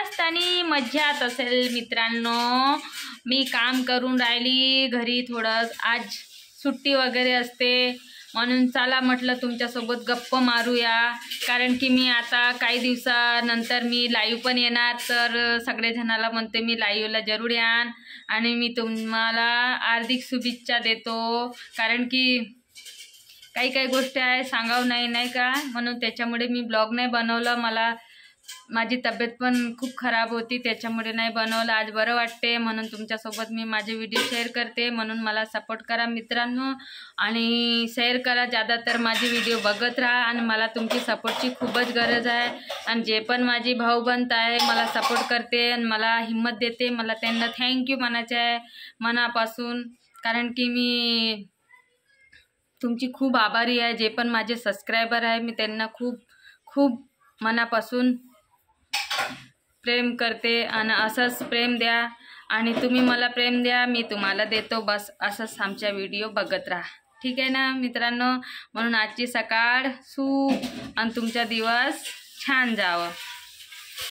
मस्त आणि मज्जात असेल मित्रांनो। मी काम करून राहिली घरी, थोडं आज सुट्टी वगैरे असते म्हणून चला म्हटलं तुमच्यासोबत गप्प मारूया। कारण की मी आता काही दिवसानंतर मी लाईव्ह पण येणार, तर सगळेजणाला म्हणते मी लाईव्हला जरूर यान आणि मी तुम्हाला हार्दिक शुभेच्छा देतो। कारण की काही काही गोष्टी आहे सांगावं नाही का, म्हणून त्याच्यामुळे मी ब्लॉग नाही बनवलं। मला माझी तब्येत पण खूप खराब होती, त्याच्यामुळे नाही बनवलं। आज बरं वाटते म्हणून तुमच्यासोबत मी माझे व्हिडिओ शेअर करते, म्हणून मला सपोर्ट करा मित्रांनो आणि शेअर करा ज़्यादा तर माझे व्हिडिओ बघत राहा। आणि मला तुमची सपोर्टची खूपच गरज आहे। आणि जे पण माझी भाऊबंद आहे मला सपोर्ट करते आणि मला हिम्मत देते, मला त्यांना थँक्यू म्हणायचं आहे मनापासून। कारण की मी तुमची खूप आभारी आहे। जे पण माझे सबस्क्रायबर आहे मी त्यांना खूप खूप मनापासून प्रेम करते आणि असंच प्रेम द्या आणि तुम्ही मला प्रेम द्या, मी तुम्हाला देतो। बस असंच आमच्या व्हिडिओ बघत राहा, ठीक आहे ना मित्रांनो। म्हणून आजची सकाळ शुभ आणि तुमचा दिवस छान जावं।